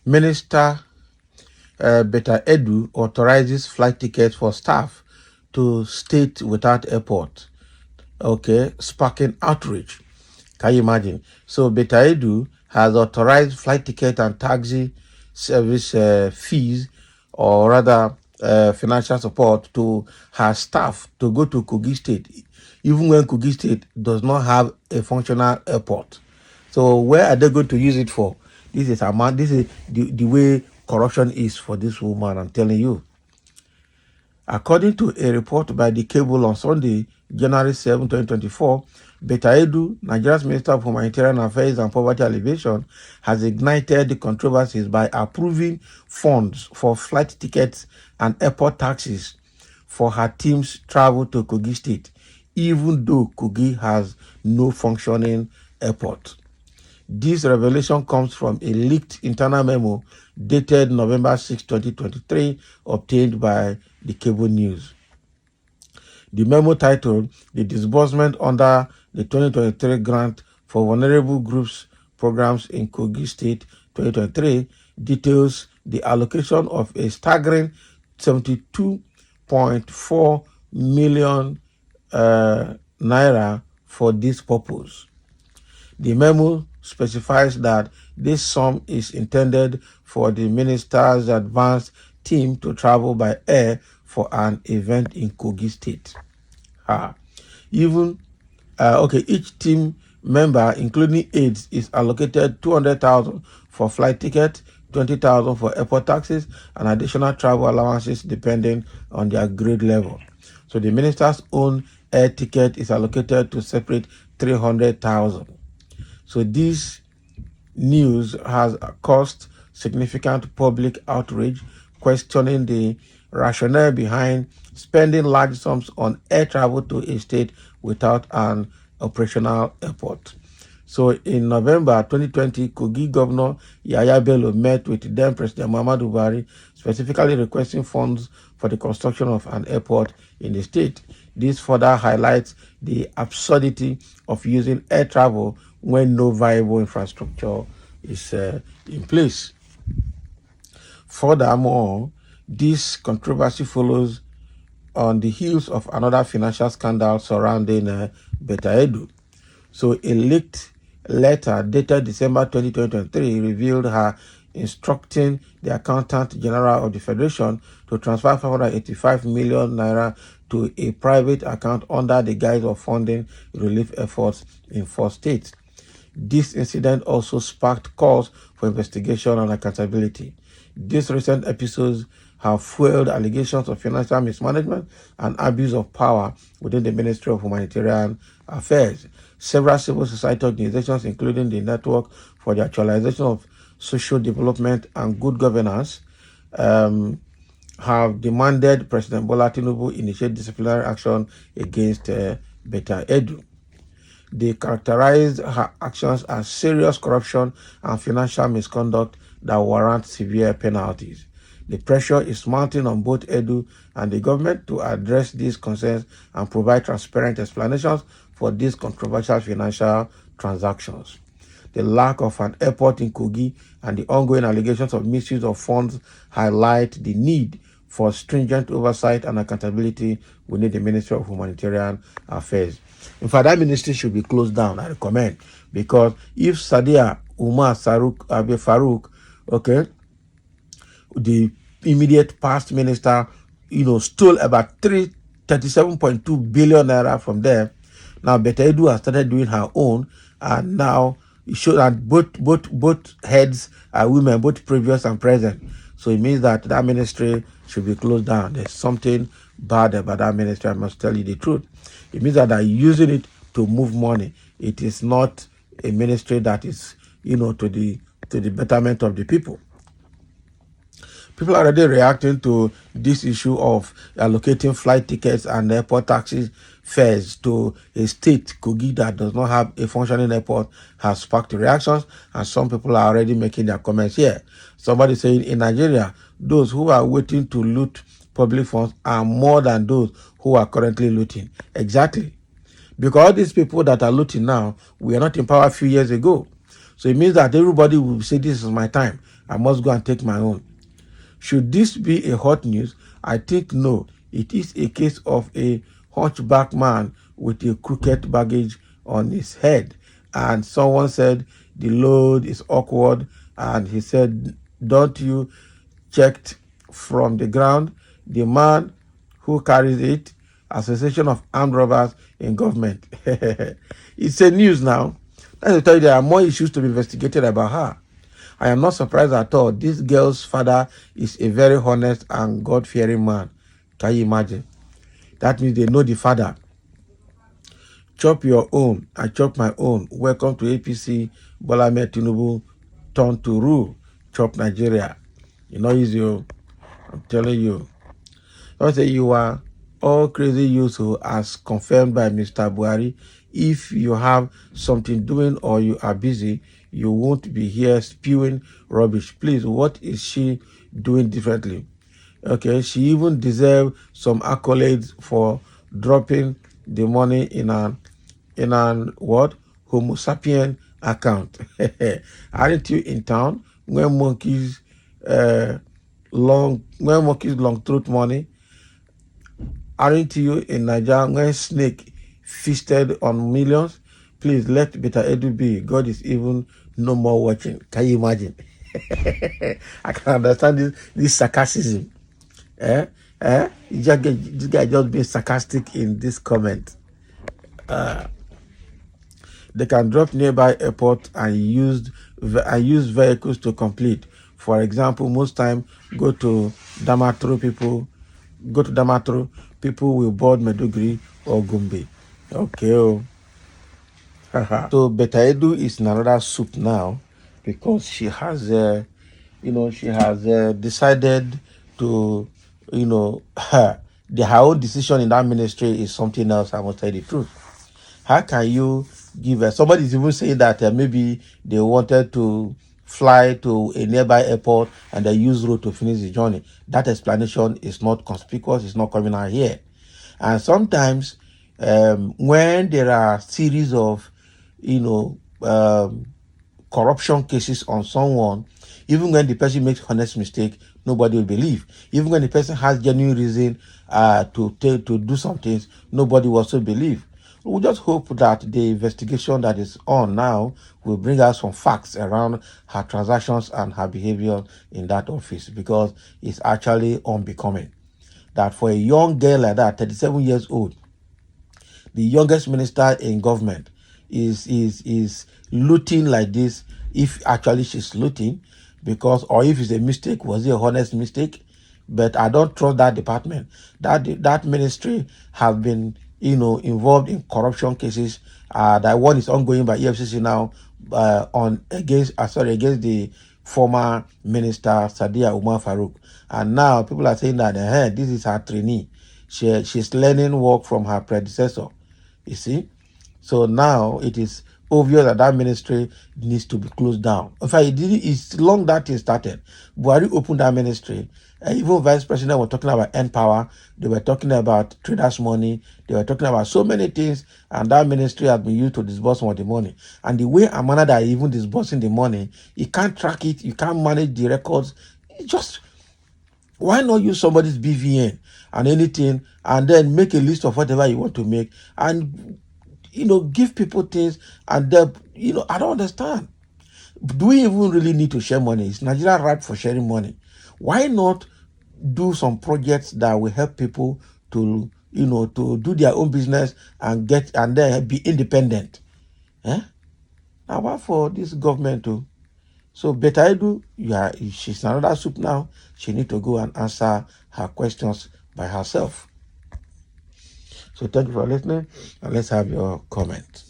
Minister Betta Edu authorizes flight tickets for staff to state without airport. Okay, sparking outrage. Can you imagine? So Betta Edu has authorized flight ticket and taxi service fees, or rather financial support to her staff to go to Kogi State, even when Kogi State does not have a functional airport. So where are they going to use it for? This is the way corruption is for this woman, I'm telling you. According to a report by the Cable on Sunday, January 7, 2024, Betta Edu, Nigeria's Minister of Humanitarian Affairs and Poverty Alleviation, has ignited the controversies by approving funds for flight tickets and airport taxes for her team's travel to Kogi State, even though Kogi has no functioning airport. This revelation comes from a leaked internal memo dated November 6, 2023, obtained by the Cable News. The memo, titled "The Disbursement Under the 2023 Grant for Vulnerable Groups Programs in Kogi State 2023, details the allocation of a staggering 72.4 million naira for this purpose. The memo specifies that this sum is intended for the minister's advanced team to travel by air for an event in Kogi State. Each team member, including aides, is allocated 200,000 for flight ticket, 20,000 for airport taxes, and additional travel allowances depending on their grade level. So the minister's own air ticket is allocated to separate 300,000. So this news has caused significant public outrage, questioning the rationale behind spending large sums on air travel to a state without an operational airport. So in November 2020, Kogi Governor Yahaya Bello met with then President Muhammadu Buhari, specifically requesting funds for the construction of an airport in the state. This further highlights the absurdity of using air travel when no viable infrastructure is in place. Furthermore, this controversy follows on the heels of another financial scandal surrounding Betta Edu. So a leaked letter dated December 2023 revealed her instructing the Accountant General of the Federation to transfer 585 million naira to a private account under the guise of funding relief efforts in 4 states. This incident also sparked calls for investigation and accountability. These recent episodes have fueled allegations of financial mismanagement and abuse of power within the Ministry of Humanitarian Affairs. Several civil society organizations, including the Network for the Actualization of Social Development and Good Governance, have demanded President Bola Tinubu initiate disciplinary action against Betta Edu. They characterized her actions as serious corruption and financial misconduct that warrant severe penalties. The pressure is mounting on both Edu and the government to address these concerns and provide transparent explanations for these controversial financial transactions. The lack of an airport in Kogi and the ongoing allegations of misuse of funds highlight the need for stringent oversight and accountability within the Ministry of Humanitarian Affairs. In fact, that ministry should be closed down, I recommend, because if Sadia Umar Farouk, the immediate past minister, stole about 37.2 billion naira from there. Now Betta Edu has started doing her own, and now it shows that both heads are women, both previous and present. So it means that ministry should be closed down. There's something bad about that ministry, I must tell you the truth. It means that they're using it to move money. It is not a ministry that is, to the betterment of the people. People are already reacting to this issue of allocating flight tickets and airport taxis fares to a state, Kogi, that does not have a functioning airport, has sparked reactions, and some people are already making their comments here. Somebody saying in Nigeria, those who are waiting to loot public funds are more than those who are currently looting. Exactly. Because all these people that are looting now, we are not in power a few years ago. So it means that everybody will say, this is my time. I must go and take my own. Should this be a hot news? I think no. It is a case of a hunchback man with a crooked baggage on his head. And someone said the load is awkward. And he said, don't you checked from the ground? The man who carries it, Association of Armed Robbers in Government. It's a news now. Let me tell you, there are more issues to be investigated about her. I am not surprised at all. This girl's father is a very honest and God-fearing man. Can you imagine? That means they know the father. Chop your own, I chop my own. Welcome to APC. Bola Ahmed Tinubu turn to rule. Chop Nigeria. You know easy. I'm telling you. Don't say you are all crazy useful as confirmed by Mr. Buhari. If you have something doing or you are busy, you won't be here spewing rubbish. Please, what is she doing differently? Okay, she even deserves some accolades for dropping the money in an what? Homo sapien account. Aren't you in town when monkeys long throat money? Aren't you in Nigeria when snake feasted on millions? Please let Beta Edu be. God is even no more watching. Can you imagine? I can understand this sarcasm. This guy just being sarcastic in this comment. They can drop nearby airport and use vehicles to complete. For example, most time go to Damaturu, people will board Meduguri or Gombe. Okay. So Beta Edu is in another soup now because she has decided to, her own decision in that ministry is something else. I must tell you the truth. How can you give her? Somebody is even saying that maybe they wanted to fly to a nearby airport and they use road to finish the journey. That explanation is not conspicuous. It's not coming out here. And sometimes when there are series of, corruption cases on someone, even when the person makes honest mistake, nobody will believe. Even when the person has genuine reason to do some things, nobody will also believe. We just hope that the investigation that is on now will bring us some facts around her transactions and her behavior in that office, because it's actually unbecoming that for a young girl like that, 37 years old, the youngest minister in government, is looting like this. If actually she's looting, or if it's a mistake, was it a honest mistake? But I don't trust that department. That ministry have been involved in corruption cases. That one is ongoing by EFCC now against the former minister Sadia Umar Farouk. And now people are saying that this is her trainee. She's learning work from her predecessor. You see? So now it is obvious that ministry needs to be closed down. In fact, it's long that it started. Buhari opened that ministry. Even vice president were talking about N-Power. They were talking about traders' money. They were talking about so many things. And that ministry has been used to disburse some of the money. And the way and manner that even disbursing the money, you can't track it. You can't manage the records. Why not use somebody's BVN and anything, and then make a list of whatever you want to make, and give people things, and I don't understand. Do we even really need to share money? Is Nigeria ripe for sharing money? Why not do some projects that will help people to do their own business and then be independent? Now what for this government to? So Beta Edu, she's another soup now. She need to go and answer her questions by herself. So thank you for listening, and let's have your comment.